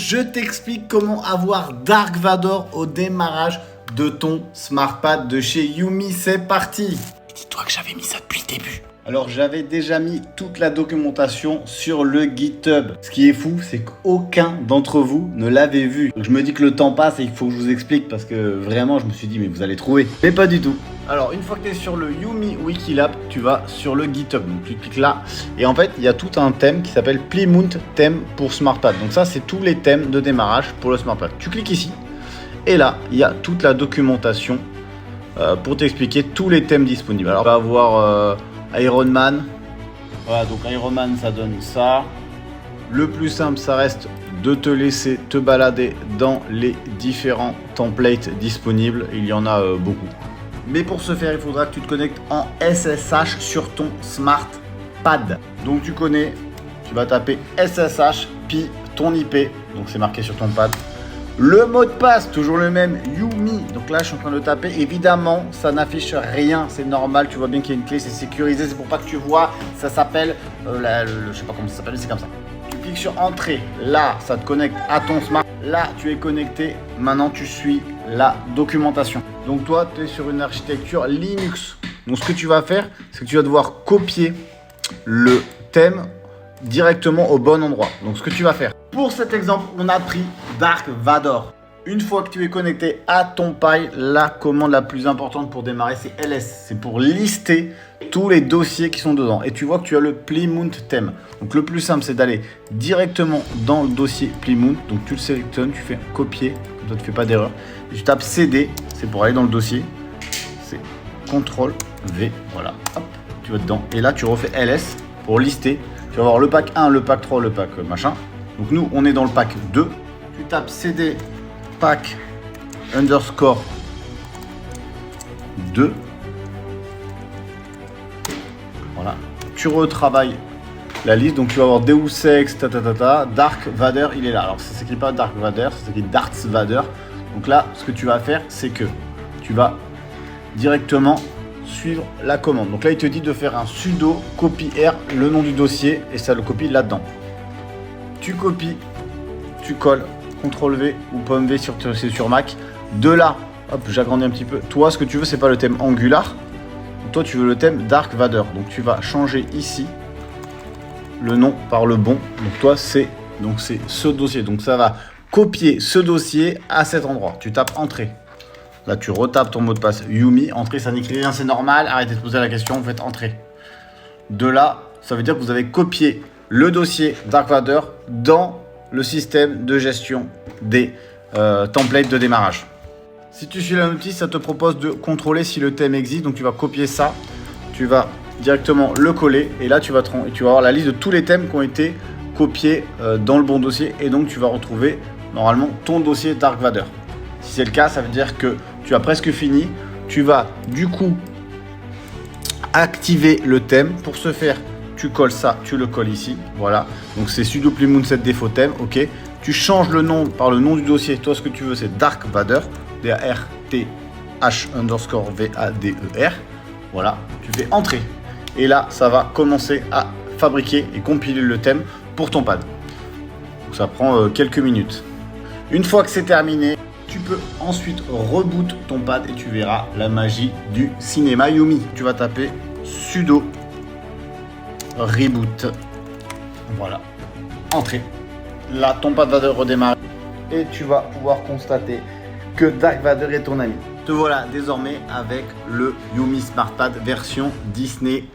je t'explique comment avoir Dark Vador au démarrage de ton SmartPad de chez Yumi. C'est parti. Dis-toi que j'avais mis ça depuis le début. Alors j'avais déjà mis toute la documentation sur le GitHub. Ce qui est fou, c'est qu'aucun d'entre vous ne l'avait vu. Donc je me dis que le temps passe et il faut que je vous explique parce que vraiment je me suis dit mais vous allez trouver. Mais pas du tout. Alors une fois que tu es sur le Yumi Wikilab, tu vas sur le GitHub. Donc tu cliques là et en fait il y a tout un thème qui s'appelle Plymouth thème pour SmartPad. Donc ça c'est tous les thèmes de démarrage pour le SmartPad. Tu cliques ici et là il y a toute la documentation pour t'expliquer tous les thèmes disponibles. Alors on va avoir Iron Man, voilà, donc Iron Man ça donne ça. Le plus simple ça reste de te laisser te balader dans les différents templates disponibles, il y en a beaucoup. Mais pour ce faire il faudra que tu te connectes en SSH sur ton SmartPad. Donc tu connais, tu vas taper SSH puis ton IP, donc c'est marqué sur ton pad. Le mot de passe, toujours le même, Yumi. Donc là, je suis en train de taper. Évidemment, ça n'affiche rien. C'est normal. Tu vois bien qu'il y a une clé. C'est sécurisé. C'est pour pas que tu vois. Ça s'appelle, je sais pas comment ça s'appelle. C'est comme ça. Tu cliques sur Entrée. Là, ça te connecte à ton smart. Là, tu es connecté. Maintenant, tu suis la documentation. Donc toi, tu es sur une architecture Linux. Donc ce que tu vas faire, c'est que tu vas devoir copier le thème directement au bon endroit. Donc ce que tu vas faire. Pour cet exemple, on a pris Dark Vador. Une fois que tu es connecté à ton Pi, la commande la plus importante pour démarrer, c'est ls. C'est pour lister tous les dossiers qui sont dedans. Et tu vois que tu as le Plymouth thème. Donc le plus simple, c'est d'aller directement dans le dossier Plymouth. Donc tu le sélectionnes, tu fais copier, comme ça tu ne fais pas d'erreur. Et tu tapes CD, c'est pour aller dans le dossier. C'est CTRL V, voilà. Hop, tu vas dedans. Et là, tu refais ls pour lister. Tu vas avoir le pack 1, le pack 3, le pack machin. Donc nous, on est dans le pack 2. Tu tapes CD pack underscore 2. Voilà. Tu retravailles la liste. Donc tu vas avoir Deus Ex, Dark Vador, il est là. Alors ça s'écrit pas Dark Vador, ça s'écrit Darth Vader. Donc là, ce que tu vas faire, c'est que tu vas directement suivre la commande. Donc là, il te dit de faire un sudo copy R, le nom du dossier, et ça le copie là-dedans. Tu copies, tu colles, CTRL V ou pomme V sur Mac. De là, hop, j'agrandis un petit peu. Toi, ce que tu veux, c'est pas le thème Angular. Donc, toi, tu veux le thème Dark Vador. Donc, tu vas changer ici le nom par le bon. Donc, toi, c'est ce dossier. Donc, ça va copier ce dossier à cet endroit. Tu tapes Entrée. Là, tu retapes ton mot de passe Yumi. Entrée, ça n'écrit rien, c'est normal. Arrêtez de poser la question, vous faites Entrée. De là, ça veut dire que vous avez copié le dossier Dark Vador dans le système de gestion des templates de démarrage. Si tu suis la notice, ça te propose de contrôler si le thème existe. Donc tu vas copier ça, tu vas directement le coller et là tu vas avoir la liste de tous les thèmes qui ont été copiés dans le bon dossier et donc tu vas retrouver normalement ton dossier Dark Vador. Si c'est le cas, ça veut dire que tu as presque fini. Tu vas du coup activer le thème. Pour ce faire, tu colles ça, tu le colles ici, voilà. Donc c'est sudo Plymouth 7 défaut thème, ok. Tu changes le nom par le nom du dossier. Toi, ce que tu veux, c'est Dark Vador, D-A-R-T-H underscore V-A-D-E-R. Voilà, tu fais Entrée. Et là, ça va commencer à fabriquer et compiler le thème pour ton pad. Donc ça prend quelques minutes. Une fois que c'est terminé, tu peux ensuite reboot ton pad et tu verras la magie du cinéma Yumi. Tu vas taper sudo reboot, voilà, Entrée. Là, ton pad va redémarrer et tu vas pouvoir constater que Dark Vador est ton ami. Te voilà désormais avec le Yumi SmartPad version Disney.